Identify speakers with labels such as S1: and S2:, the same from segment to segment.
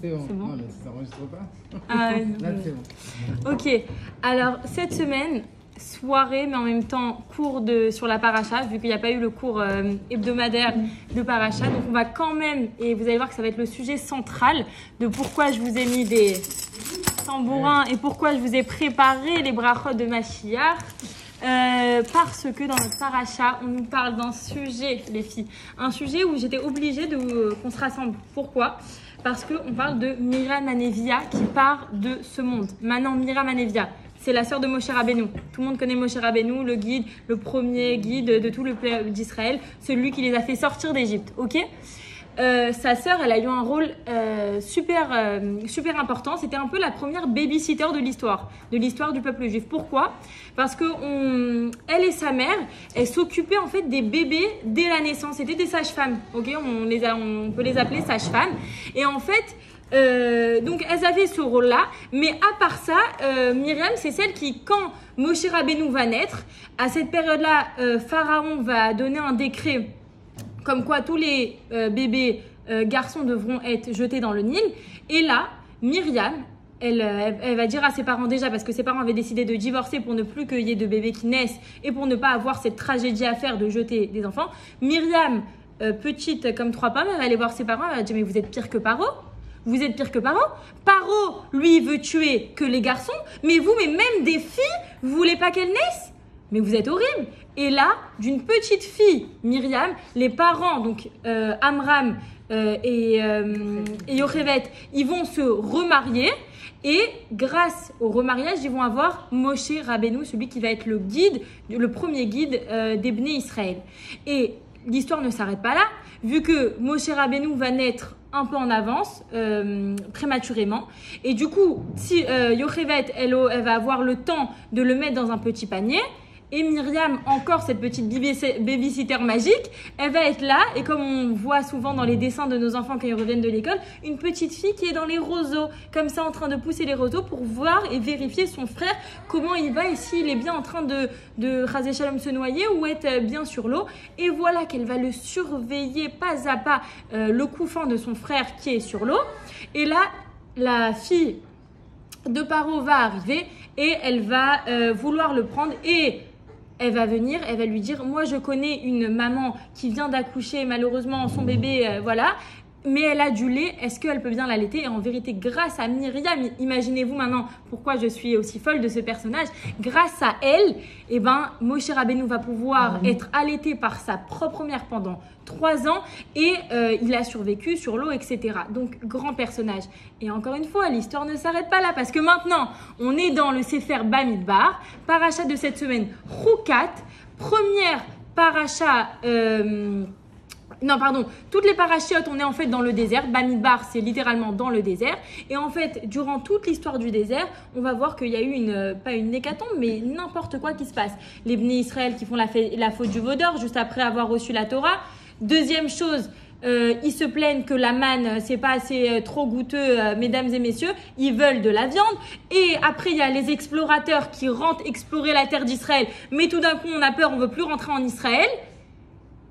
S1: C'est bon.
S2: C'est bon.
S1: Non, mais ça s'enregistre pas.
S2: Ah,
S1: Là, c'est bon.
S2: ok, alors cette semaine, soirée, mais en même temps cours sur la paracha, vu qu'il n'y a pas eu le cours hebdomadaire de paracha. Donc on va quand même, et vous allez voir que ça va être le sujet central de pourquoi je vous ai mis des tambourins et pourquoi je vous ai préparé les brachot de Mashiach. Parce que dans notre paracha, on nous parle d'un sujet, les filles, un sujet où j'étais obligée qu'on se rassemble. Pourquoi ? Parce qu'on parle de Miriam Hanevia qui part de ce monde. Maintenant, Miriam Hanevia, c'est la sœur de Moshe Rabbeinu. Tout le monde connaît Moshe Rabbeinu, le guide, le premier guide de tout le peuple d'Israël, celui qui les a fait sortir d'Égypte. Ok ? Sa sœur, elle a eu un rôle super important. C'était un peu la première babysitter de l'histoire du peuple juif. Pourquoi ? Parce que elle et sa mère, elles s'occupaient en fait des bébés dès la naissance. C'était des sages-femmes. Ok, on peut les appeler sages-femmes. Et en fait, donc elles avaient ce rôle-là. Mais à part ça, Myriam, c'est celle qui, quand Moshe Rabbeinu va naître, à cette période-là, Pharaon va donner un décret comme quoi tous les bébés garçons devront être jetés dans le Nil. Et là, Myriam, elle va dire à ses parents déjà, parce que ses parents avaient décidé de divorcer pour ne plus qu'il y ait de bébés qui naissent et pour ne pas avoir cette tragédie à faire de jeter des enfants. Myriam, petite comme trois pommes, elle va aller voir ses parents, elle va dire « Mais vous êtes pire que Paro ? Vous êtes pire que Paro ? Paro, lui, veut tuer que les garçons, mais vous, mais même des filles, vous voulez pas qu'elles naissent ? Mais vous êtes horrible !» Et là, d'une petite fille, Myriam, les parents, donc Amram et Yochevet, ils vont se remarier. Et grâce au remariage, ils vont avoir Moshe Rabbeinu, celui qui va être le guide, le premier guide des Bnei Israël. Et l'histoire ne s'arrête pas là, vu que Moshe Rabbeinu va naître un peu en avance, prématurément. Et du coup, si Yochevet, elle va avoir le temps de le mettre dans un petit panier. Et Myriam, encore cette petite babysitter magique, elle va être là. Et comme on voit souvent dans les dessins de nos enfants quand ils reviennent de l'école, une petite fille qui est dans les roseaux, comme ça en train de pousser les roseaux pour voir et vérifier son frère, comment il va et s'il est bien en train de Chazé Shalom se noyer ou être bien sur l'eau. Et voilà qu'elle va le surveiller pas à pas, le couffin de son frère qui est sur l'eau. Et là, la fille de Paro va arriver et elle va vouloir le prendre et elle va venir, elle va lui dire « Moi, je connais une maman qui vient d'accoucher, malheureusement, son bébé, voilà, mais elle a du lait, est-ce qu'elle peut bien l'allaiter ?» Et en vérité, grâce à Myriam, imaginez-vous maintenant pourquoi je suis aussi folle de ce personnage, grâce à elle, eh ben, Moshe Rabbeinu va pouvoir être allaité par sa propre mère pendant 3 ans et il a survécu sur l'eau, etc. Donc, grand personnage. Et encore une fois, l'histoire ne s'arrête pas là parce que maintenant, on est dans le Sefer Bamidbar, paracha de cette semaine, Chukat, première paracha... Non, pardon, toutes les parachiotes, on est en fait dans le désert. Bamidbar, c'est littéralement dans le désert. Et en fait, durant toute l'histoire du désert, on va voir qu'il y a eu pas une hécatombe, mais n'importe quoi qui se passe. Les Bnei Israël qui font la faute du veau d'or juste après avoir reçu la Torah. Deuxième chose, ils se plaignent que la manne, c'est pas assez trop goûteux, mesdames et messieurs. Ils veulent de la viande. Et après, il y a les explorateurs qui rentrent explorer la terre d'Israël. Mais tout d'un coup, on a peur, on veut plus rentrer en Israël.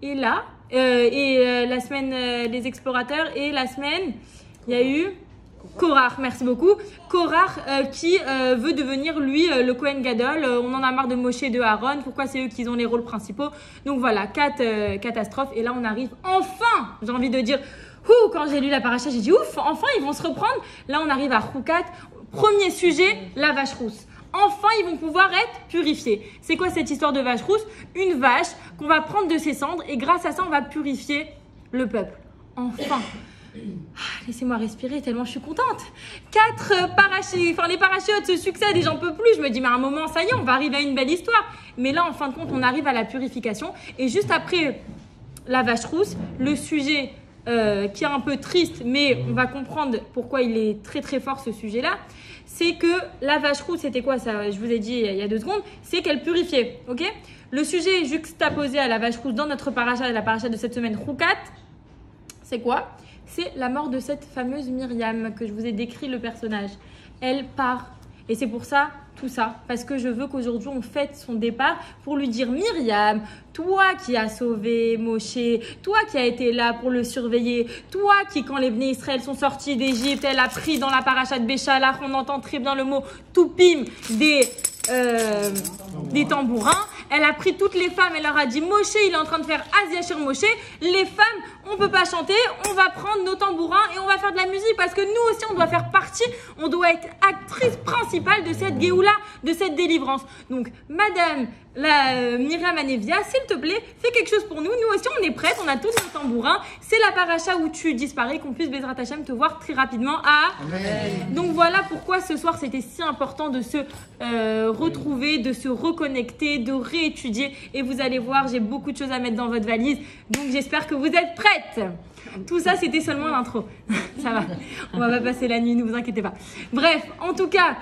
S2: Et là... la semaine les explorateurs et la semaine il y a eu Korach, merci beaucoup. Korach qui veut devenir lui le Kohen Gadol. On en a marre de Moshe et de Aaron. Pourquoi c'est eux qui ont les rôles principaux? Donc voilà, 4 catastrophes. Et là on arrive enfin, j'ai envie de dire, quand j'ai lu la paracha, j'ai dit ouf, enfin ils vont se reprendre. Là on arrive à Chukat. Premier sujet, la vache rousse. Enfin, ils vont pouvoir être purifiés. C'est quoi cette histoire de vache rousse? Une vache qu'on va prendre de ses cendres et grâce à ça, on va purifier le peuple. Enfin. Laissez-moi respirer tellement je suis contente. 4 parachutes, les parachutes se succèdent et j'en peux plus. Je me dis, mais à un moment, ça y est, on va arriver à une belle histoire. Mais là, en fin de compte, on arrive à la purification. Et juste après la vache rousse, le sujet qui est un peu triste, mais on va comprendre pourquoi il est très très fort ce sujet-là. C'est que la vache rousse, c'était quoi ça? Je vous ai dit il y a 2 secondes, c'est qu'elle purifiait, ok? Le sujet juxtaposé à la vache rousse dans notre paracha, la paracha de cette semaine, Chukat, c'est quoi? C'est la mort de cette fameuse Myriam que je vous ai décrit le personnage. Elle part. Et c'est pour ça, tout ça parce que je veux qu'aujourd'hui on fête son départ pour lui dire Myriam, toi qui as sauvé Moshe, toi qui as été là pour le surveiller, toi qui quand les Bnei Israël sont sortis d'Égypte, elle a pris dans la paracha de Béchalach, on entend très bien le mot toupim des tambourins. Elle a pris toutes les femmes, elle leur a dit Moshe, il est en train de faire Asia Shir Moshe. Les femmes, on peut pas chanter, on va prendre nos tambourins et on va faire de la musique parce que nous aussi on doit faire partie, on doit être actrice principale de cette Géoula, de cette délivrance. Donc, Madame Myriam Anevia, s'il te plaît, fais quelque chose pour nous. Nous aussi on est prêtes, on a tous nos tambourins. C'est la paracha où tu disparais, qu'on puisse Bezrat Hashem te voir très rapidement. Amen. Donc voilà pourquoi ce soir c'était si important de se retrouver, de se reconnecter, de réétudier. Et vous allez voir, j'ai beaucoup de choses à mettre dans votre valise. Donc j'espère que vous êtes prêtes. Tout ça, c'était seulement l'intro. Ça va. On va pas passer la nuit, ne vous inquiétez pas. Bref, en tout cas,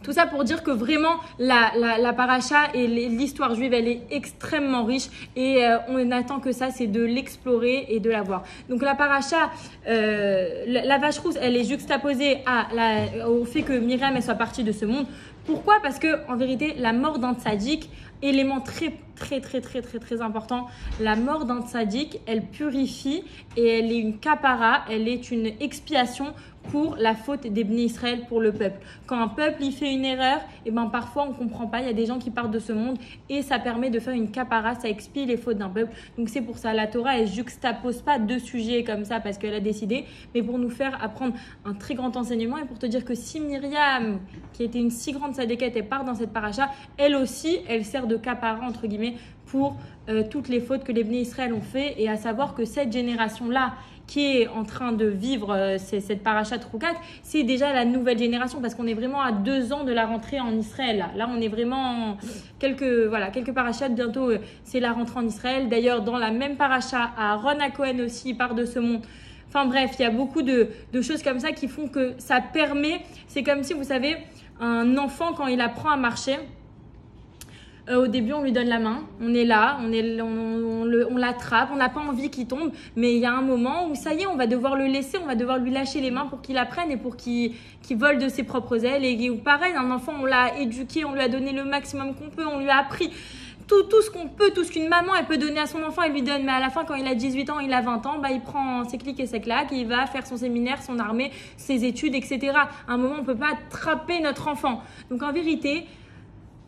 S2: tout ça pour dire que vraiment, la paracha et l'histoire juive, elle est extrêmement riche et on n'attend que ça, c'est de l'explorer et de la voir. Donc la paracha, la vache rousse, elle est juxtaposée au fait que Myriam, elle soit partie de ce monde. Pourquoi? Parce que en vérité, la mort d'un tzaddik, élément très important, la mort d'un tzaddik, elle purifie et elle est une kapara, elle est une expiation pour la faute des Bnei Israël, pour le peuple. Quand un peuple il fait une erreur, et ben parfois on comprend pas, il y a des gens qui partent de ce monde et ça permet de faire une kapara, ça expie les fautes d'un peuple. Donc c'est pour ça, la Torah elle juxtapose pas deux sujets comme ça parce qu'elle a décidé, mais pour nous faire apprendre un très grand enseignement et pour te dire que si Myriam, qui était une si grande sadékette, elle part dans cette paracha, elle aussi, elle sert de kapara entre guillemets pour toutes les fautes que les Bnei Israël ont fait, et à savoir que cette génération-là qui est en train de vivre cette paracha Troukat, c'est déjà la nouvelle génération parce qu'on est vraiment à 2 ans de la rentrée en Israël. Là on est vraiment quelques parachats. Bientôt, c'est la rentrée en Israël. D'ailleurs, dans la même paracha, Aaron à Cohen aussi, il part de ce monde. Enfin bref, il y a beaucoup de choses comme ça qui font que ça permet, c'est comme si, vous savez, un enfant quand il apprend à marcher, au début, on lui donne la main, on est là, on l'attrape, on n'a pas envie qu'il tombe, mais il y a un moment où ça y est, on va devoir le laisser, on va devoir lui lâcher les mains pour qu'il apprenne et pour qu'il vole de ses propres ailes. Et pareil, un enfant, on l'a éduqué, on lui a donné le maximum qu'on peut, on lui a appris tout ce qu'on peut, tout ce qu'une maman elle peut donner à son enfant, elle lui donne. Mais à la fin, quand il a 18 ans, il a 20 ans, bah, il prend ses clics et ses claques, il va faire son séminaire, son armée, ses études, etc. À un moment, on ne peut pas attraper notre enfant. Donc en vérité,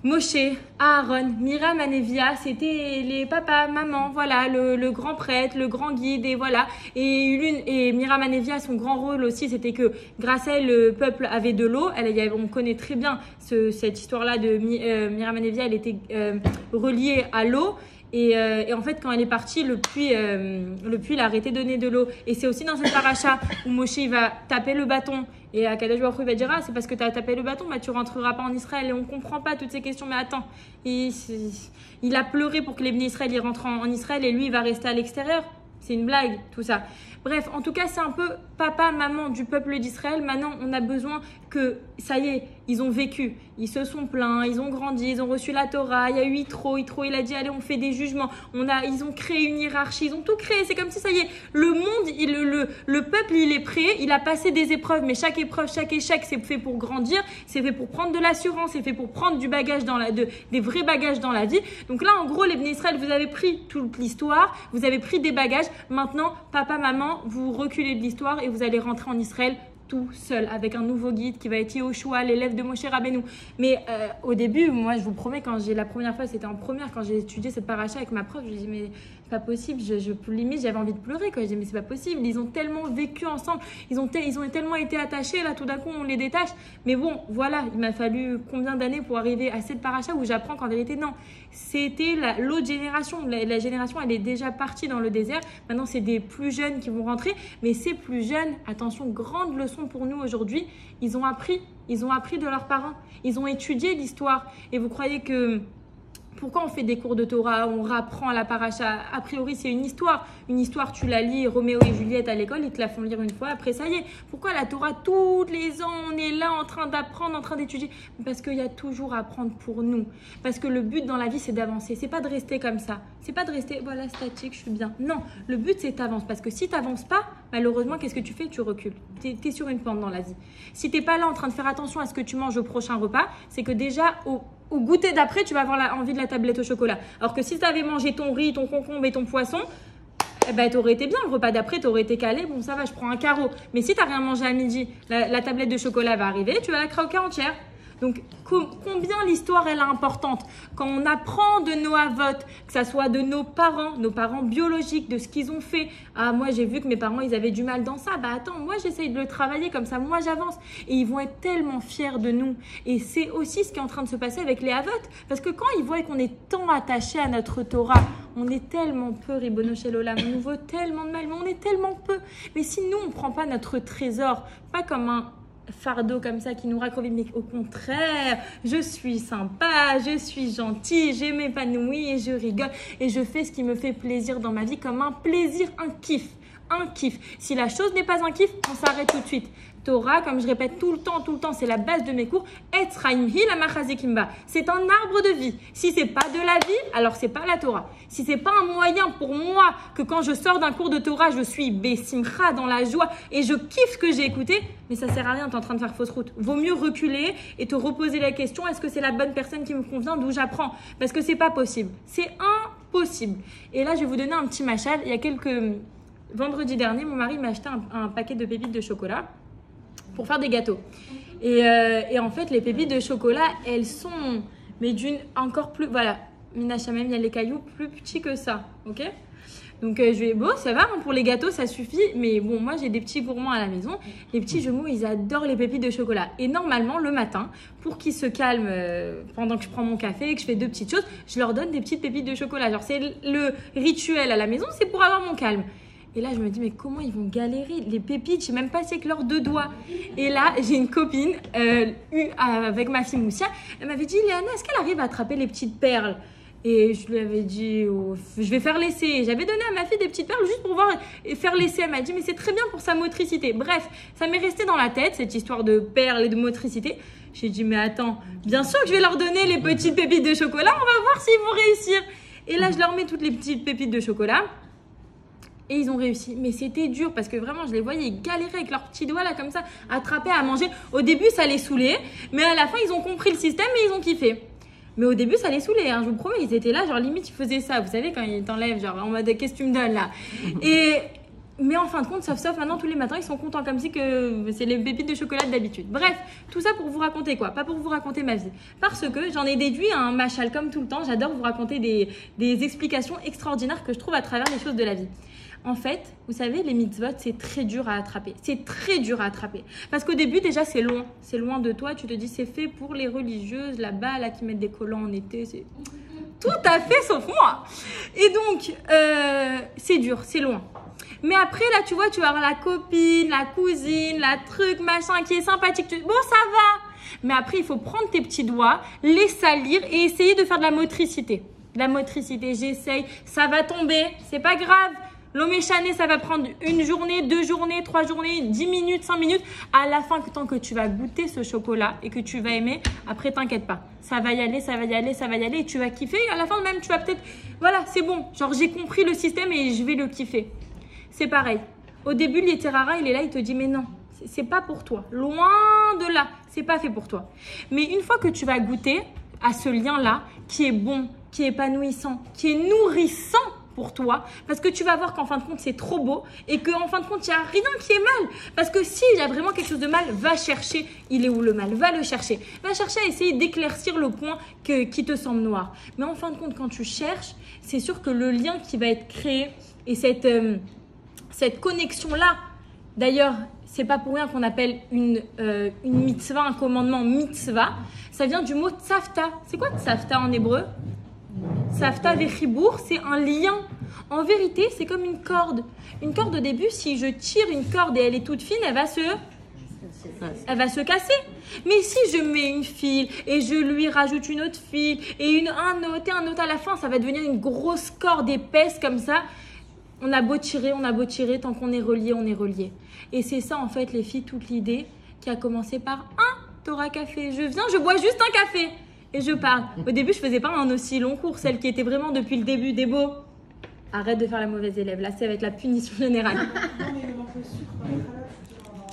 S2: Moshe, Aaron, Myriam Anevia, c'était les papas, mamans, voilà, le grand prêtre, le grand guide, et voilà. Et Myriam Anevia, son grand rôle aussi, c'était que grâce à elle, le peuple avait de l'eau. On connaît très bien cette histoire-là de Myriam Anevia, elle était reliée à l'eau. Et en fait, quand elle est partie, le puits il a arrêté de donner de l'eau. Et c'est aussi dans cette paracha où Moshe il va taper le bâton. Et Akadosh Baruch Hu il va dire, c'est parce que tu as tapé le bâton, bah, tu rentreras pas en Israël. Et on comprend pas toutes ces questions. Mais attends, il a pleuré pour que les Bnei Israël rentrent en Israël et lui, il va rester à l'extérieur. C'est une blague, tout ça. Bref, en tout cas, c'est un peu papa, maman du peuple d'Israël. Maintenant, on a besoin que, ça y est, ils ont vécu. Ils se sont plaints, ils ont grandi, ils ont reçu la Torah. Il y a eu Yitro, il a dit, allez, on fait des jugements. Ils ont créé une hiérarchie, ils ont tout créé. C'est comme si, ça y est, le monde, le peuple, il est prêt. Il a passé des épreuves, mais chaque épreuve, chaque échec, c'est fait pour grandir. C'est fait pour prendre de l'assurance, c'est fait pour prendre du bagage des vrais bagages dans la vie. Donc là, en gros, les Bnei Israël, vous avez pris toute l'histoire, vous avez pris des bagages. Maintenant, papa, maman, vous reculez de l'histoire et vous allez rentrer en Israël tout seul avec un nouveau guide qui va être Yehoshua, l'élève de Moshe Rabbeinu. Mais au début, moi je vous promets, la première fois, c'était en première, quand j'ai étudié cette paracha avec ma prof, je me dis mais c'est pas possible, limite j'avais envie de pleurer quoi. Je dis mais c'est pas possible, ils ont tellement vécu ensemble, ils ont tellement été attachés, là tout d'un coup on les détache. Mais bon, voilà, il m'a fallu combien d'années pour arriver à cette paracha où j'apprends qu'en vérité non, c'était l'autre génération, la génération elle est déjà partie dans le désert. Maintenant c'est des plus jeunes qui vont rentrer, mais ces plus jeunes, attention, grande leçon pour nous aujourd'hui, ils ont appris de leurs parents, ils ont étudié l'histoire. Et vous croyez que pourquoi on fait des cours de Torah, on rapprend la paracha? A priori, c'est une histoire. Une histoire, tu la lis, Roméo et Juliette à l'école, ils te la font lire une fois, après ça y est. Pourquoi la Torah, tous les ans, on est là en train d'apprendre, en train d'étudier? Parce qu'il y a toujours à apprendre pour nous. Parce que le but dans la vie, c'est d'avancer. C'est pas de rester comme ça. C'est pas de rester, voilà, statique, je suis bien. Non, le but, c'est d'avancer. Parce que si tu n'avances pas, malheureusement, qu'est-ce que tu fais? Tu recules. Tu es sur une pente dans la vie. Si tu n'es pas là en train de faire attention à ce que tu manges au prochain repas, c'est que déjà, au goûter d'après, tu vas avoir envie de la tablette au chocolat. Alors que si tu avais mangé ton riz, ton concombre et ton poisson, eh ben, tu aurais été bien. Le repas d'après, tu aurais été calé. Bon, ça va, je prends un carreau. Mais si tu n'as rien mangé à midi, la tablette de chocolat va arriver, tu vas la croquer entière. Donc, combien l'histoire elle est importante quand on apprend de nos avotes, que ça soit de nos parents biologiques, de ce qu'ils ont fait. Ah, moi j'ai vu que mes parents ils avaient du mal dans ça. Bah attends, moi j'essaye de le travailler comme ça, moi j'avance. Et ils vont être tellement fiers de nous. Et c'est aussi ce qui est en train de se passer avec les avotes. Parce que quand ils voient qu'on est tant attachés à notre Torah, on est tellement peu, Ribono Shel Olam, on nous veut tellement de mal, mais on est tellement peu. Mais si nous on ne prend pas notre trésor, pas comme un fardeau comme ça qui nous raccroche, mais au contraire, je suis sympa, je suis gentille, je m'épanouis et je rigole et je fais ce qui me fait plaisir dans ma vie comme un plaisir, un kiff. Si la chose n'est pas un kiff, on s'arrête tout de suite. Torah, comme je répète tout le temps, c'est la base de mes cours. C'est un arbre de vie. Si c'est pas de la vie, alors c'est pas la Torah. Si c'est pas un moyen pour moi que quand je sors d'un cours de Torah, je suis besimcha dans la joie et je kiffe ce que j'ai écouté, mais ça sert à rien, t'es en train de faire fausse route. Vaut mieux reculer et te reposer la question, est-ce que c'est la bonne personne qui me convient d'où j'apprends? Parce que c'est pas possible. C'est impossible. Et là, je vais vous donner un petit machal. Il y a vendredi dernier, mon mari m'a acheté un paquet de pépites de chocolat pour faire des gâteaux. Et en fait, les pépites de chocolat, elles sont, mais d'une encore plus, voilà, Mina Shamem, il y a les cailloux plus petits que ça, ok? Donc, ça va, hein, pour les gâteaux, ça suffit. Mais bon, moi, j'ai des petits gourmands à la maison. Les petits jumeaux, ils adorent les pépites de chocolat. Et normalement, le matin, pour qu'ils se calment pendant que je prends mon café et que je fais deux petites choses, je leur donne des petites pépites de chocolat. Genre, c'est le rituel à la maison, c'est pour avoir mon calme. Et là, je me dis, mais comment ils vont galérer? Les pépites, je sais même pas si c'est que leurs 2 doigts. Et là, j'ai une copine avec ma fille Moussia. Elle m'avait dit, Léana, est-ce qu'elle arrive à attraper les petites perles? Et je lui avais dit, je vais faire l'essai. J'avais donné à ma fille des petites perles juste pour voir et faire l'essai. Elle m'a dit, mais c'est très bien pour sa motricité. Bref, ça m'est resté dans la tête, cette histoire de perles et de motricité. J'ai dit, mais attends, bien sûr que je vais leur donner les petites pépites de chocolat. On va voir s'ils vont réussir. Et là, je leur mets toutes les petites pépites de chocolat. Et ils ont réussi. Mais c'était dur parce que vraiment, je les voyais galérer avec leurs petits doigts là comme ça, attraper à manger. Au début, ça les saoulait. Mais à la fin, ils ont compris le système et ils ont kiffé. Mais au début, ça les saoulait. Hein, je vous promets, ils étaient là, genre limite, ils faisaient ça. Vous savez, quand ils t'enlèvent, genre en mode, qu'est-ce que tu me donnes là? Mais en fin de compte, sauf maintenant, tous les matins, ils sont contents comme si que c'est les pépites de chocolat d'habitude. Bref, tout ça pour vous raconter quoi? Pas pour vous raconter ma vie. Parce que j'en ai déduit un machal comme tout le temps. J'adore vous raconter des explications extraordinaires que je trouve à travers les choses de la vie. En fait, vous savez, les mitzvot, c'est très dur à attraper. C'est très dur à attraper. Parce qu'au début, déjà, c'est loin. C'est loin de toi. Tu te dis, c'est fait pour les religieuses là-bas, là, qui mettent des collants en été. C'est tout à fait sauf moi. Et donc, c'est dur, c'est loin. Mais après, là, tu vois, tu vas avoir la copine, la cousine, la truc, machin, qui est sympathique. Bon, ça va. Mais après, il faut prendre tes petits doigts, les salir et essayer de faire de la motricité. De la motricité, j'essaye. Ça va tomber. C'est pas grave. L'oméchané, ça va prendre 1 journée, 2 journées, 3 journées, 10 minutes, 5 minutes. À la fin, tant que tu vas goûter ce chocolat et que tu vas aimer, après, t'inquiète pas. Ça va y aller, ça va y aller, ça va y aller et tu vas kiffer. À la fin, même, tu vas peut-être, voilà, c'est bon. Genre, j'ai compris le système et je vais le kiffer. C'est pareil. Au début, l'Yetzirara, il est là, il te dit, mais non, c'est pas pour toi. Loin de là, c'est pas fait pour toi. Mais une fois que tu vas goûter à ce lien-là, qui est bon, qui est épanouissant, qui est nourrissant, pour toi, parce que tu vas voir qu'en fin de compte c'est trop beau et qu'en fin de compte il n'y a rien qui est mal, parce que s'il y a vraiment quelque chose de mal, va chercher, il est où le mal, va le chercher, va chercher à essayer d'éclaircir le point qui te semble noir. Mais en fin de compte, quand tu cherches, c'est sûr que le lien qui va être créé et cette connexion là, d'ailleurs c'est pas pour rien qu'on appelle une mitzvah, un commandement mitzvah, ça vient du mot tzavta. C'est quoi tzavta en hébreu? Savta vechibour, c'est un lien. En vérité, c'est comme une corde. Une corde au début, si je tire une corde et elle est toute fine, elle va se casser. Mais si je mets une file et je lui rajoute une autre file et un autre à la fin, ça va devenir une grosse corde épaisse comme ça. On a beau tirer, tant qu'on est relié, on est relié. Et c'est ça en fait les filles, toute l'idée qui a commencé par un Torah café. Je viens, je bois juste un café. Et je parle. Au début, je faisais pas un aussi long cours, celle qui était vraiment depuis le début des beaux. Arrête de faire la mauvaise élève. Là, c'est avec la punition générale.
S3: sucre dans les salades,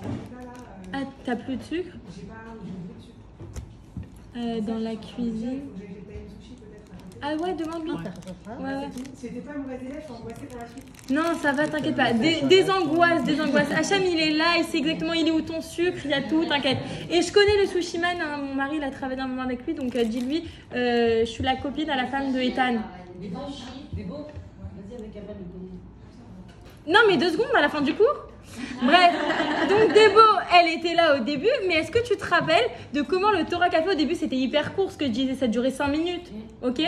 S3: dans les plats là.
S2: Ah, t'as plus de sucre
S3: J'ai plus de sucre.
S2: dans la cuisine.
S3: J'ai taillé le sushi peut-être.
S2: Ah ouais, demande-lui. Ouais.
S3: C'était pas un mauvais élève, je suis angoissée pour la suite.
S2: Non, ça va, t'inquiète pas. Des angoisses, des angoisses. Hacham, il est là, il sait exactement il est où ton sucre, il y a tout, t'inquiète. Et je connais le sushi man, hein, mon mari, il a travaillé un moment avec lui, donc dis-lui, je suis la copine à la femme de Ethan. Non, mais 2 secondes à la fin du cours. Bref, donc Débo, elle était là au début, mais est-ce que tu te rappelles de comment le Torah Café au début c'était hyper court, ce que je disais, ça durait 5 minutes, ok?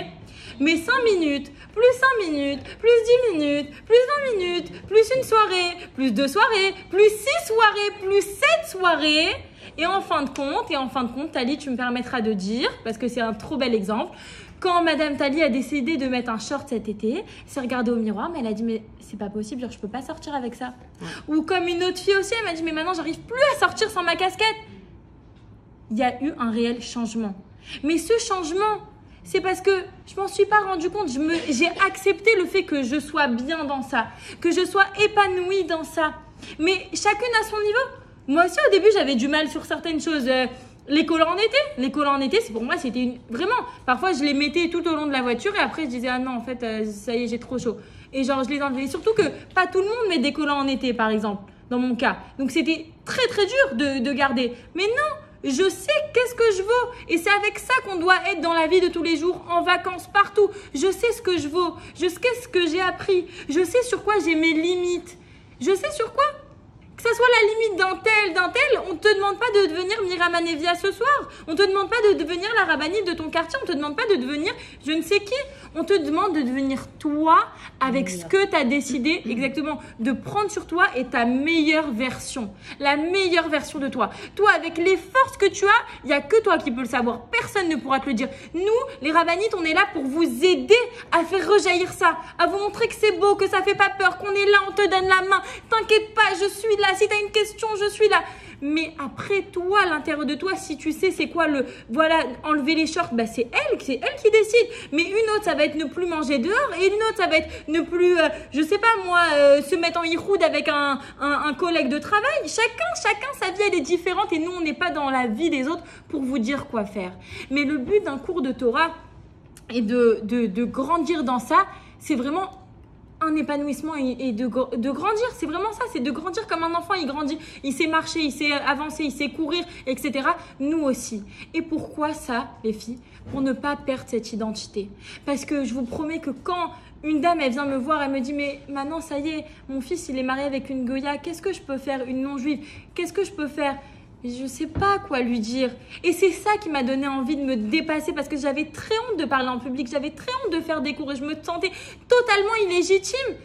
S2: Mais 5 minutes, plus 5 minutes, plus 10 minutes, plus 20 minutes, plus une soirée, plus 2 soirées, plus 6 soirées, plus 7 soirées. Et en fin de compte, Tali, tu me permettras de dire, parce que c'est un trop bel exemple, quand Madame Tali a décidé de mettre un short cet été, elle s'est regardée au miroir, mais elle a dit mais c'est pas possible, genre je peux pas sortir avec ça. Ouais. Ou comme une autre fille aussi, elle m'a dit mais maintenant j'arrive plus à sortir sans ma casquette. Il y a eu un réel changement. Mais ce changement, c'est parce que je m'en suis pas rendu compte. J'ai accepté le fait que je sois bien dans ça, que je sois épanouie dans ça. Mais chacune à son niveau. Moi aussi au début j'avais du mal sur certaines choses. Les collants en été, c'est pour moi, c'était vraiment. Parfois, je les mettais tout au long de la voiture et après, je disais, ah non, en fait, ça y est, j'ai trop chaud. Et genre, je les enlevais. Surtout que pas tout le monde met des collants en été, par exemple, dans mon cas. Donc, c'était très, très dur de garder. Mais non, je sais qu'est-ce que je vaux. Et c'est avec ça qu'on doit être dans la vie de tous les jours, en vacances, partout. Je sais ce que je vaux. Je sais ce que j'ai appris. Je sais sur quoi j'ai mes limites. Je sais sur quoi. Que ça soit la limite d'un tel, on ne te demande pas de devenir Myriam Anevia ce soir. On ne te demande pas de devenir la rabbinite de ton quartier. On ne te demande pas de devenir je ne sais qui. On te demande de devenir toi avec ce que tu as décidé exactement de prendre sur toi et ta meilleure version. La meilleure version de toi. Toi, avec les forces que tu as, il n'y a que toi qui peux le savoir. Personne ne pourra te le dire. Nous, les rabbinites, on est là pour vous aider à faire rejaillir ça, à vous montrer que c'est beau, que ça fait pas peur, qu'on est là, on te donne la main. T'inquiète pas, je suis là. Si tu as une question, je suis là. Mais après, toi, à l'intérieur de toi, si tu sais c'est quoi enlever les shorts, bah c'est elle qui décide. Mais une autre, ça va être ne plus manger dehors et une autre, ça va être ne plus, je sais pas moi, se mettre en iroud avec un collègue de travail. Chacun, sa vie, elle est différente et nous, on n'est pas dans la vie des autres pour vous dire quoi faire. Mais le but d'un cours de Torah et de grandir dans ça, c'est vraiment un épanouissement et de grandir, c'est vraiment ça, c'est de grandir comme un enfant, il grandit, il sait marcher, il sait avancer, il sait courir, etc. Nous aussi. Et pourquoi ça, les filles? Pour ne pas perdre cette identité. Parce que je vous promets que quand une dame, elle vient me voir, elle me dit mais maintenant ça y est, mon fils il est marié avec une Goya, qu'est-ce que je peux faire? Une non-juive, qu'est-ce que je peux faire? Je sais pas quoi lui dire. Et c'est ça qui m'a donné envie de me dépasser parce que j'avais très honte de parler en public, j'avais très honte de faire des cours et je me sentais totalement illégitime.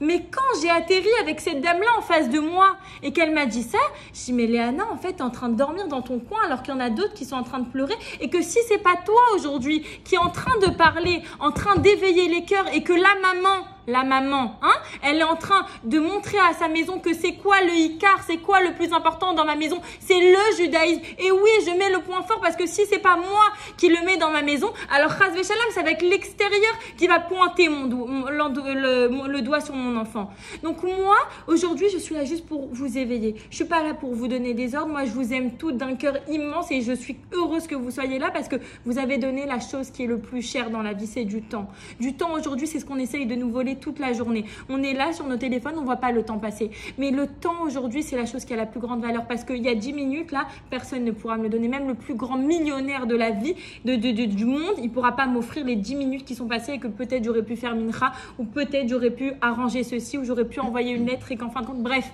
S2: Mais quand j'ai atterri avec cette dame-là en face de moi et qu'elle m'a dit ça, je dis mais Léana, en fait, t'es en train de dormir dans ton coin alors qu'il y en a d'autres qui sont en train de pleurer et que si c'est pas toi aujourd'hui qui est en train de parler, en train d'éveiller les cœurs et que la maman, hein, elle est en train de montrer à sa maison que c'est quoi le Icar, c'est quoi le plus important dans ma maison, c'est le judaïsme. Et oui, je mets le point fort parce que si c'est pas moi qui le mets dans ma maison, alors Chas Veshalom, c'est avec l'extérieur qui va pointer le doigt sur mon enfant. Donc moi, aujourd'hui, je suis là juste pour vous éveiller. Je suis pas là pour vous donner des ordres. Moi, je vous aime toutes d'un cœur immense et je suis heureuse que vous soyez là parce que vous avez donné la chose qui est le plus chère dans la vie, c'est du temps. Du temps aujourd'hui, c'est ce qu'on essaye de nous voler toute la journée. On est là sur nos téléphones, on voit pas le temps passer. Mais le temps aujourd'hui, c'est la chose qui a la plus grande valeur parce qu'il y a 10 minutes là, personne ne pourra me le donner. Même le plus grand millionnaire de la vie, du monde, il pourra pas m'offrir les 10 minutes qui sont passées et que peut-être j'aurais pu faire mincha ou peut-être j'aurais pu arranger ceci ou j'aurais pu envoyer une lettre et qu'en fin de compte, bref,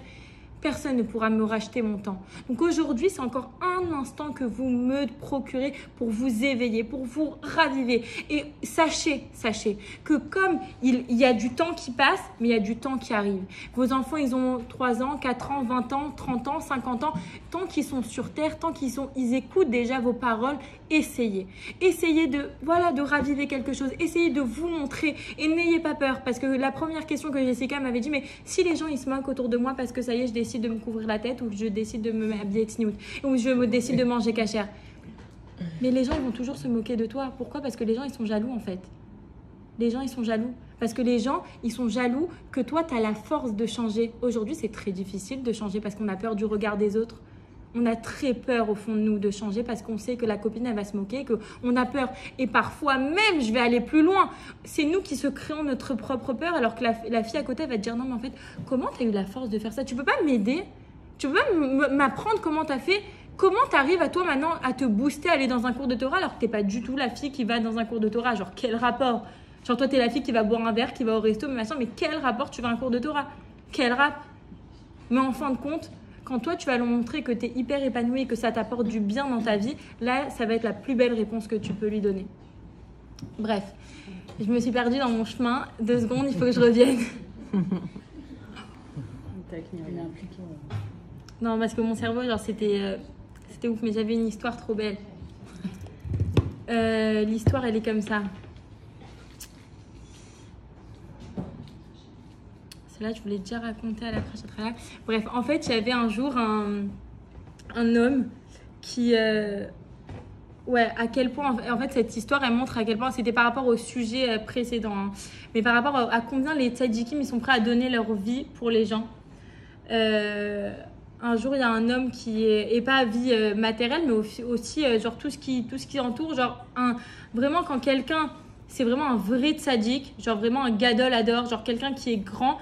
S2: personne ne pourra me racheter mon temps. Donc aujourd'hui, c'est encore un instant que vous me procurez pour vous éveiller, pour vous raviver. Et sachez que comme il y a du temps qui passe, mais il y a du temps qui arrive. Vos enfants, ils ont 3 ans, 4 ans, 20 ans, 30 ans, 50 ans. Tant qu'ils sont sur terre, tant ils écoutent déjà vos paroles, essayez. Essayez de raviver quelque chose. Essayez de vous montrer et n'ayez pas peur. Parce que la première question que Jessica m'avait dit, mais si les gens, ils se moquent autour de moi parce que ça y est, je décide de me couvrir la tête ou je décide de me habiller tsniout ou je décide de manger cachère. Mais les gens vont toujours se moquer de toi. Pourquoi? Parce que les gens, ils sont jaloux en fait. Les gens, ils sont jaloux. Parce que les gens, ils sont jaloux que toi, tu as la force de changer. Aujourd'hui, c'est très difficile de changer parce qu'on a peur du regard des autres. On a très peur au fond de nous de changer parce qu'on sait que la copine, elle va se moquer, qu'on a peur. Et parfois même, je vais aller plus loin, c'est nous qui se créons notre propre peur alors que la fille à côté, elle va te dire non, mais en fait, comment tu as eu la force de faire ça? Tu peux pas m'aider? Tu peux pas m'apprendre comment tu as fait? Comment tu arrives à toi maintenant à te booster, à aller dans un cours de Torah alors que tu n'es pas du tout la fille qui va dans un cours de Torah? Genre, quel rapport? Genre, toi, tu es la fille qui va boire un verre, qui va au resto, mais machin, mais quel rapport tu vas à un cours de Torah? Quel rap? Mais en fin de compte, quand toi, tu vas lui montrer que tu es hyper épanoui et que ça t'apporte du bien dans ta vie, là, ça va être la plus belle réponse que tu peux lui donner. Bref, je me suis perdue dans mon chemin. 2 secondes, il faut que je revienne. Non, parce que mon cerveau, genre, c'était ouf, mais j'avais une histoire trop belle. L'histoire, elle est comme ça. Celle-là, je voulais déjà raconter à la Prachat. Bref, en fait, j'avais un jour un homme qui... ouais, à quel point... En fait, cette histoire, elle montre à quel point... C'était par rapport au sujet précédent. Hein, mais par rapport à combien les tzadikim, ils sont prêts à donner leur vie pour les gens. Un jour, il y a un homme qui est pas vie matérielle, mais aussi genre tout ce qui entoure. Genre, vraiment, quand quelqu'un... C'est vraiment un vrai tzadik, genre vraiment un gadol adore, genre quelqu'un qui est grand...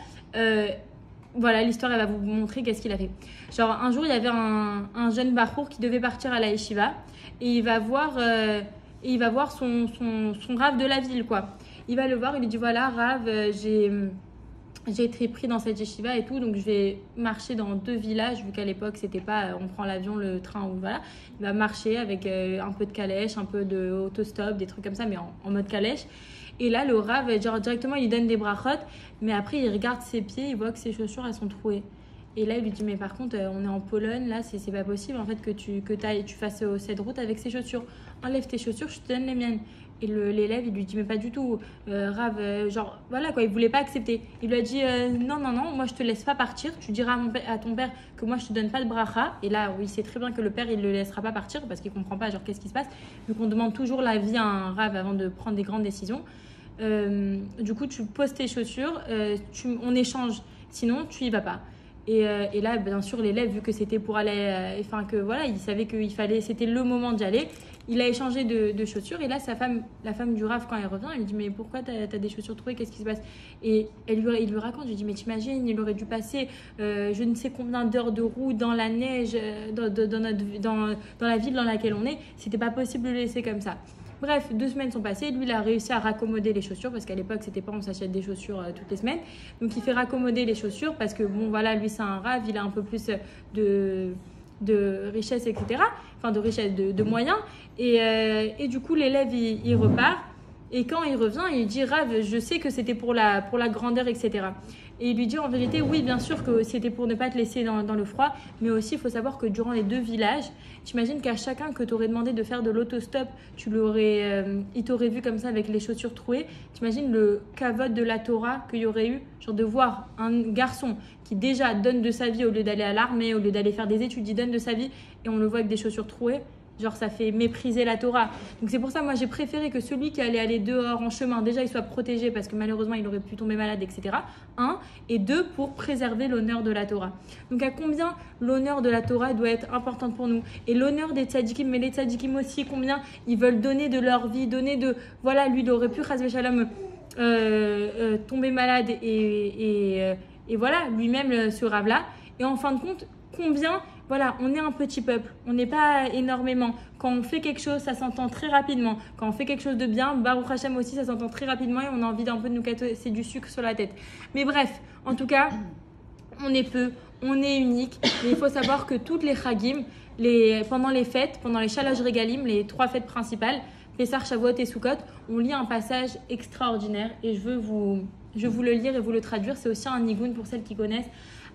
S2: voilà, l'histoire, elle va vous montrer qu'est-ce qu'il a fait. Genre, un jour, il y avait un jeune bachour qui devait partir à la yeshiva et il va voir son rave de la ville, quoi. Il va le voir, il lui dit, voilà, Rav, j'ai été pris dans cette yeshiva et tout, donc je vais marcher dans 2 villages, vu qu'à l'époque, c'était pas on prend l'avion, le train, ou voilà. Il va marcher avec un peu de calèche, un peu de autostop, des trucs comme ça, mais en mode calèche. Et là, le Rav, genre, directement, il lui donne des brachot, mais après, il regarde ses pieds, il voit que ses chaussures, elles sont trouées. Et là, il lui dit, mais par contre, on est en Pologne, là, c'est pas possible, en fait, que tu fasses cette route avec ces chaussures. Enlève tes chaussures, je te donne les miennes. Et l'élève, il lui dit, mais pas du tout, Rav, genre, voilà, quoi, il voulait pas accepter. Il lui a dit, non, moi, je te laisse pas partir, tu diras à ton père que moi, je te donne pas de bracha. Et là, oui, il sait très bien que le père, il le laissera pas partir, parce qu'il comprend pas, genre, qu'est-ce qui se passe. Vu qu'on demande toujours l'avis à un Rav avant de prendre des grandes décisions. Du coup, tu poses tes chaussures, on échange, sinon tu y vas pas. Et là, bien sûr, l'élève, vu que c'était pour aller, enfin que voilà, il savait que c'était le moment d'y aller. Il a échangé de chaussures et là, la femme du Rav, quand elle revient, elle lui dit, mais pourquoi t'as des chaussures trouées, qu'est-ce qui se passe? Et il lui raconte, je lui dis, mais t'imagines, il aurait dû passer je ne sais combien d'heures de route dans la neige, dans la ville dans laquelle on est, c'était pas possible de le laisser comme ça. Bref, 2 semaines sont passées. Lui, il a réussi à raccommoder les chaussures parce qu'à l'époque, c'était pas on s'achète des chaussures toutes les semaines. Donc, il fait raccommoder les chaussures parce que, bon, voilà, lui, c'est un Rav, il a un peu plus de richesse, etc. Enfin, de richesse, de moyens. Et du coup, l'élève, il repart. Et quand il revient, il dit, Rav, je sais que c'était pour la grandeur, etc. Et il lui dit en vérité, oui, bien sûr que c'était pour ne pas te laisser dans le froid, mais aussi il faut savoir que durant les 2 villages, t'imagines qu'à chacun que tu aurais demandé de faire de l'autostop, il t'aurait vu comme ça avec les chaussures trouées. T'imagines le kavod de la Torah qu'il y aurait eu, genre de voir un garçon qui déjà donne de sa vie au lieu d'aller à l'armée, au lieu d'aller faire des études, il donne de sa vie et on le voit avec des chaussures trouées. Genre, ça fait mépriser la Torah. Donc, c'est pour ça, moi, j'ai préféré que celui qui allait aller dehors en chemin, déjà, il soit protégé parce que malheureusement, il aurait pu tomber malade, etc. 1. Et 2, pour préserver l'honneur de la Torah. Donc, à combien l'honneur de la Torah doit être importante pour nous? Et l'honneur des tzadikim, mais les tzadikim aussi, combien ils veulent donner de leur vie, voilà, lui, il aurait pu, chas v'shalom, tomber malade et voilà, lui-même, ce rave-là. Et en fin de compte, combien... Voilà, on est un petit peuple, on n'est pas énormément. Quand on fait quelque chose, ça s'entend très rapidement. Quand on fait quelque chose de bien, Baruch Hashem aussi, ça s'entend très rapidement et on a envie d'un peu de nous casser du sucre sur la tête. Mais bref, en tout cas, on est peu, on est unique. Mais il faut savoir que toutes les Chagim, pendant les fêtes, pendant les Shalosh Regalim, les 3 fêtes principales, Pessah, Shavuot et Sukkot, on lit un passage extraordinaire et je veux vous le lire et vous le traduire. C'est aussi un nigoun pour celles qui connaissent.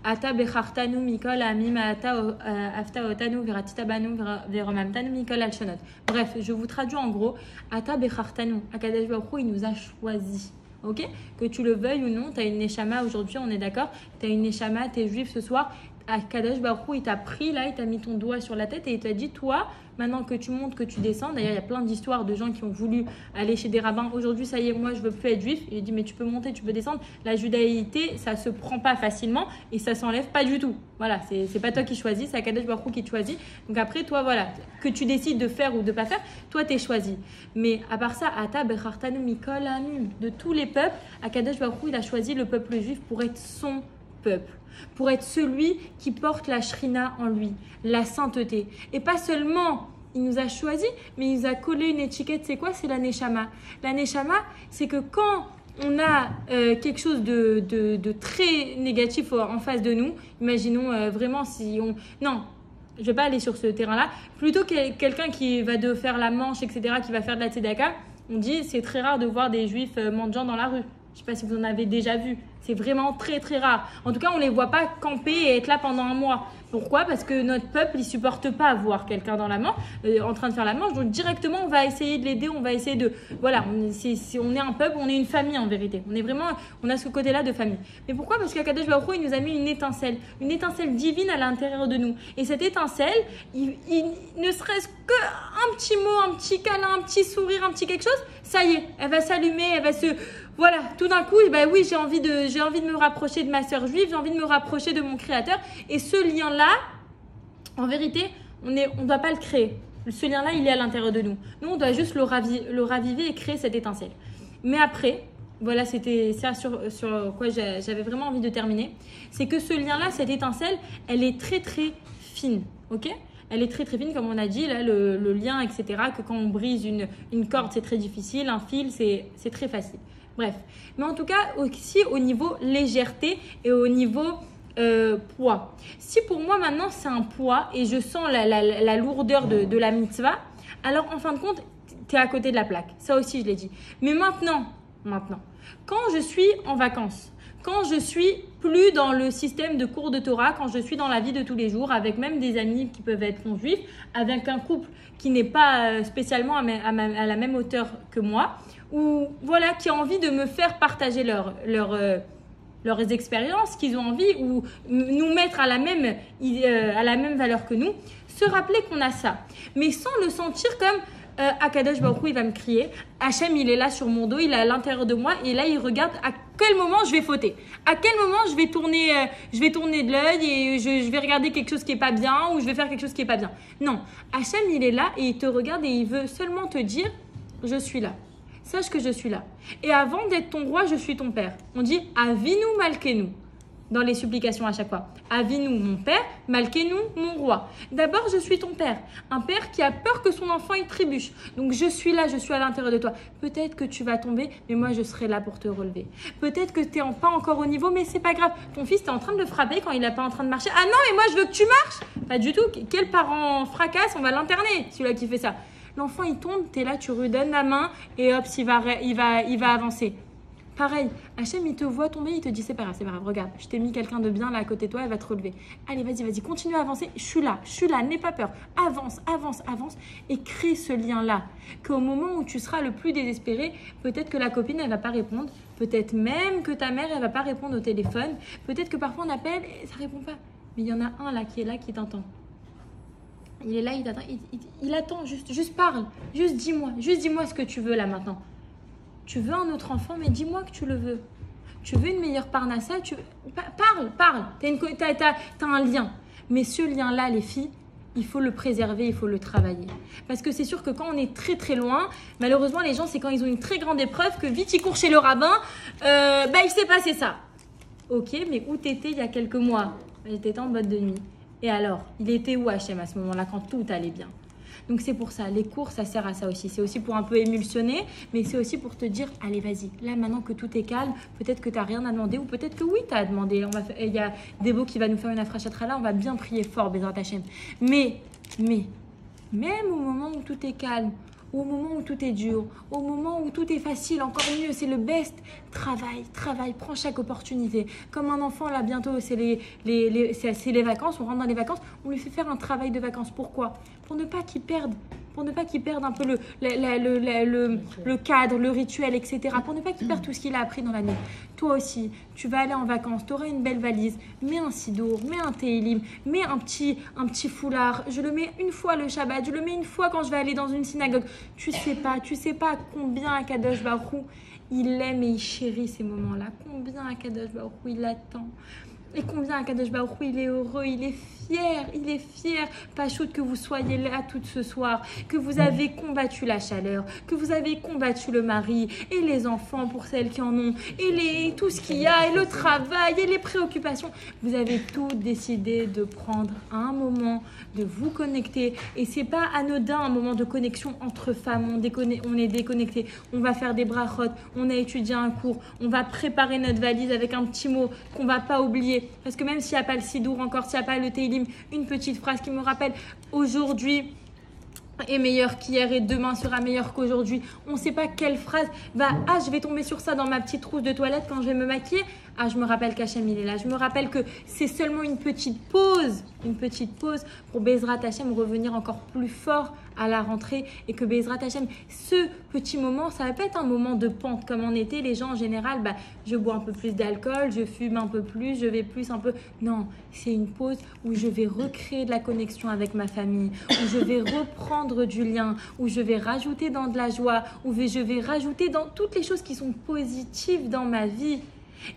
S2: Ata bechartanu mikol amim ata aftaotanu veratitабану veromamtanu mikol alshonot. Bref, je vous traduis en gros. Ata bechartanu, Akadosh Baruch Hu, il nous a choisis. Ok? Que tu le veuilles ou non, tu as une neshama aujourd'hui, on est d'accord? Tu as une neshama, tu es juif ce soir. Akadosh Baruch Hu, il t'a pris là, il t'a mis ton doigt sur la tête et il t'a dit, toi, maintenant que tu montes, que tu descends. D'ailleurs, il y a plein d'histoires de gens qui ont voulu aller chez des rabbins. Aujourd'hui, ça y est, moi, je veux plus être juif. Il dit, mais tu peux monter, tu peux descendre. La judaïté, ça se prend pas facilement et ça s'enlève pas du tout. Voilà, c'est pas toi qui choisis, c'est Akadosh Baruch Hu qui te choisit. Donc après, toi, voilà, que tu décides de faire ou de pas faire, toi, t'es choisi. Mais à part ça, Ata Bechartanu Mikol Amim, de tous les peuples, Akadosh Baruch Hu, il a choisi le peuple juif pour être son peuple, pour être celui qui porte la shrina en lui, la sainteté. Et pas seulement il nous a choisi, mais il nous a collé une étiquette. C'est quoi? C'est la neshama. La neshama, c'est que quand on a quelque chose de très négatif en face de nous, imaginons vraiment si on... Non, je ne vais pas aller sur ce terrain-là. Plutôt quelqu'un qui va de faire la manche, etc., qui va faire de la tzedaka, on dit c'est très rare de voir des juifs mendiants dans la rue. Je ne sais pas si vous en avez déjà vu. C'est vraiment très très rare. En tout cas, on ne les voit pas camper et être là pendant un mois. Pourquoi? Parce que notre peuple, il ne supporte pas voir quelqu'un dans la manche, en train de faire la manche. Donc directement, on va essayer de l'aider, on va essayer de... Voilà, on est un peuple, on est une famille en vérité. On a ce côté-là de famille. Mais pourquoi? Parce qu'Akadosh Baruch Hu, il nous a mis une étincelle divine à l'intérieur de nous. Et cette étincelle, il ne serait-ce qu'un petit mot, un petit câlin, un petit sourire, un petit quelque chose, ça y est, elle va s'allumer, elle va se... Voilà, tout d'un coup, bah oui, j'ai envie de me rapprocher de ma sœur juive, j'ai envie de me rapprocher de mon créateur. Et ce lien-là, en vérité, on ne doit pas le créer. Ce lien-là, il est à l'intérieur de nous. Nous, on doit juste le raviver et créer cette étincelle. Mais après, voilà, c'était ça sur quoi j'avais vraiment envie de terminer. C'est que ce lien-là, cette étincelle, elle est très, très fine, ok ? Elle est très très fine, comme on a dit, là, le lien, etc. Que quand on brise une corde, c'est très difficile. Un fil, c'est très facile. Bref. Mais en tout cas, aussi au niveau légèreté et au niveau poids. Si pour moi, maintenant, c'est un poids et je sens la lourdeur de la mitzvah, alors en fin de compte, tu es à côté de la plaque. Ça aussi, je l'ai dit. Mais maintenant, quand je suis en vacances, quand je suis plus dans le système de cours de Torah, quand je suis dans la vie de tous les jours, avec même des amis qui peuvent être non-juifs, avec un couple qui n'est pas spécialement à la même hauteur que moi, ou voilà, qui a envie de me faire partager leurs expériences qu'ils ont envie, ou nous mettre à la même valeur que nous, se rappeler qu'on a ça, mais sans le sentir comme Akadosh Baruch Hu, il va me crier, Hachem, il est là sur mon dos, il est à l'intérieur de moi, et là il regarde à quel moment je vais fauter, à quel moment je vais tourner de l'œil et je vais regarder quelque chose qui est pas bien, ou je vais faire quelque chose qui est pas bien. Non, Hachem, il est là et il te regarde et il veut seulement te dire, je suis là. Sache que je suis là. Et avant d'être ton roi, je suis ton père. On dit Avinu Malkenu dans les supplications à chaque fois. Avinu, mon père, Malkenu, mon roi. D'abord, je suis ton père. Un père qui a peur que son enfant y trébuche. Donc, je suis là, je suis à l'intérieur de toi. Peut-être que tu vas tomber, mais moi, je serai là pour te relever. Peut-être que tu n'es pas encore au niveau, mais c'est pas grave. Ton fils, tu es en train de le frapper quand il n'est pas en train de marcher. Ah non, mais moi, je veux que tu marches. Pas du tout. Quel parent fracasse, on va l'interner, celui-là qui fait ça. L'enfant, il tombe, tu es là, tu lui donnes la main et hop, il va avancer. Pareil, Hachem, il te voit tomber, il te dit c'est pas grave, regarde, je t'ai mis quelqu'un de bien là à côté de toi, elle va te relever. Allez, vas-y, continue à avancer, je suis là, n'aie pas peur. Avance et crée ce lien-là. Qu'au moment où tu seras le plus désespéré, peut-être que la copine, elle va pas répondre, peut-être même que ta mère, elle va pas répondre au téléphone, peut-être que parfois on appelle et ça répond pas. Mais il y en a un là qui t'entend. Il est là, il t'attend, il attend, juste parle, juste dis-moi ce que tu veux là maintenant. Tu veux un autre enfant, mais dis-moi que tu le veux. Tu veux une meilleure parnassa, parle. T'as un lien. Mais ce lien-là, les filles, il faut le préserver, il faut le travailler. Parce que c'est sûr que quand on est très très loin, malheureusement, les gens, c'est quand ils ont une très grande épreuve que vite ils courent chez le rabbin, il s'est passé ça. Ok, mais où t'étais il y a quelques mois? J'étais en boîte de nuit. Et alors, il était où Hachem à ce moment-là quand tout allait bien? Donc c'est pour ça, les cours, ça sert à ça aussi. C'est aussi pour un peu émulsionner, mais c'est aussi pour te dire, allez vas-y, là maintenant que tout est calme, peut-être que tu n'as rien à demander, ou peut-être que oui, tu as à demander. Il y a Debo qui va nous faire une afrachatra là, on va bien prier fort, Bézrat Hachem. Mais, même au moment où tout est calme, au moment où tout est dur, au moment où tout est facile, encore mieux, c'est le best. Travaille, prends chaque opportunité. Comme un enfant, là, bientôt, c'est les vacances, on rentre dans les vacances, on lui fait faire un travail de vacances. Pourquoi? Pour ne pas qu'il perde pour ne pas qu'il perde un peu le cadre, le rituel, etc. Pour ne pas qu'il perde tout ce qu'il a appris dans l'année. Toi aussi, tu vas aller en vacances, tu auras une belle valise, mets un sidour, mets un télim, mets un petit foulard. Je le mets une fois le Shabbat, je le mets une fois quand je vais aller dans une synagogue. Tu sais pas combien Akadosh Baruch Hu, il aime et il chérit ces moments-là. Combien Akadosh Baruch Hu, il attend. Et combien Akadosh Baruch Hu, il est heureux, il est fier, Pachout, que vous soyez là tout ce soir, que vous avez combattu la chaleur, que vous avez combattu le mari et les enfants pour celles qui en ont, et tout ce qu'il y a, et le travail, et les préoccupations. Vous avez tout décidé de prendre un moment, de vous connecter. Et c'est pas anodin, un moment de connexion entre femmes. On est déconnectés. On va faire des brachot, on a étudié un cours, on va préparer notre valise avec un petit mot qu'on va pas oublier. Parce que même s'il n'y a pas le sidour encore, s'il n'y a pas le télim, une petite phrase qui me rappelle aujourd'hui est meilleur qu'hier et demain sera meilleur qu'aujourd'hui. On ne sait pas quelle phrase va, je vais tomber sur ça dans ma petite trousse de toilette quand je vais me maquiller. Je me rappelle qu'Hachem il est là. Je me rappelle que c'est seulement une petite pause pour Bezrat Hachem revenir encore plus fort à la rentrée, et que Bezrat Hachem, ce petit moment, ça va pas être un moment de pente comme en été. Les gens en général, je bois un peu plus d'alcool, je fume un peu plus, je vais plus un peu. Non, c'est une pause où je vais recréer de la connexion avec ma famille, où je vais reprendre du lien, où je vais rajouter dans de la joie, où je vais rajouter dans toutes les choses qui sont positives dans ma vie.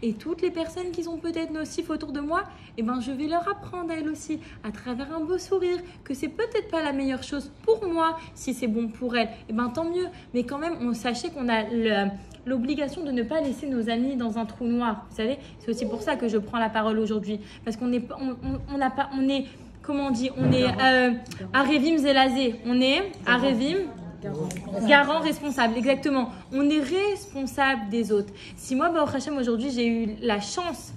S2: Et toutes les personnes qui sont peut-être nocives autour de moi, je vais leur apprendre à elles aussi, à travers un beau sourire, que c'est peut-être pas la meilleure chose pour moi. Si c'est bon pour elles, tant mieux. Mais quand même, sachez qu'on a l'obligation de ne pas laisser nos amis dans un trou noir. Vous savez, c'est aussi pour ça que je prends la parole aujourd'hui. Parce qu'on est, comment on dit, on est Arevim Zelazé. On est Arevim. Garant responsable, exactement. On est responsable des autres. Si moi, Baruch Hashem, aujourd'hui, j'ai eu la chance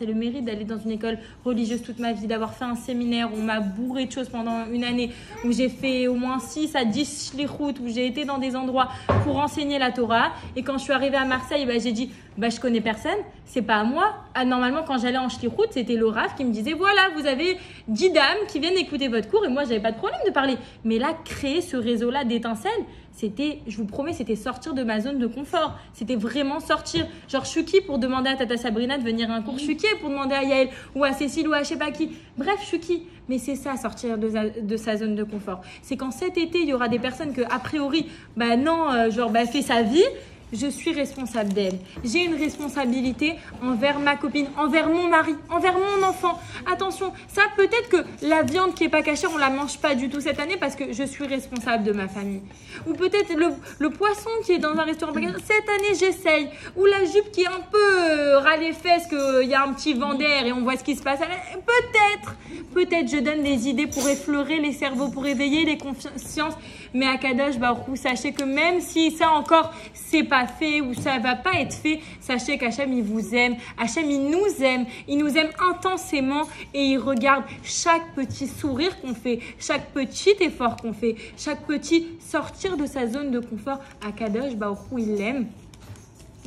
S2: et le mérite d'aller dans une école religieuse toute ma vie, d'avoir fait un séminaire où on m'a bourré de choses pendant une année, où j'ai fait au moins 6 à 10 shlichut, où j'ai été dans des endroits pour enseigner la Torah. Et quand je suis arrivée à Marseille, j'ai dit, je connais personne, c'est pas à moi. Normalement, quand j'allais en shlichut, c'était le Rav qui me disait, voilà, vous avez 10 dames qui viennent écouter votre cours, et moi, j'avais pas de problème de parler. Mais là, créer ce réseau-là d'étincelles, c'était, je vous promets, c'était sortir de ma zone de confort. C'était vraiment sortir. Genre, je suis qui pour demander à Tata Sabrina de venir à un cours? Je suis qui pour demander à Yael ou à Cécile ou à je sais pas qui? Bref, je suis qui? Mais c'est ça, sortir de sa zone de confort. C'est quand cet été, il y aura des personnes que, a priori, fait sa vie. Je suis responsable d'elle. J'ai une responsabilité envers ma copine, envers mon mari, envers mon enfant. Attention, ça peut-être que la viande qui est pas cachée, on la mange pas du tout cette année parce que je suis responsable de ma famille. Ou peut-être le poisson qui est dans un restaurant pas caché, cette année j'essaye. Ou la jupe qui est un peu ras les fesses, qu'il y a un petit vent d'air et on voit ce qui se passe. Peut-être je donne des idées pour effleurer les cerveaux, pour éveiller les consciences. Mais à Kadosh Baruch Hu, sachez que même si ça encore c'est pas fait ou ça va pas être fait, sachez qu'Hachem il vous aime, Hachem il nous aime intensément et il regarde chaque petit sourire qu'on fait, chaque petit effort qu'on fait, chaque petit sortir de sa zone de confort. À Kadosh Baruch Hu, il l'aime,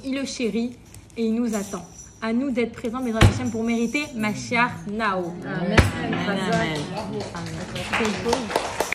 S2: il le chérit et il nous attend. À nous d'être présents, Bezrat Hachem, pour mériter Mashiach Nao.
S4: Amen. Amen. Amen.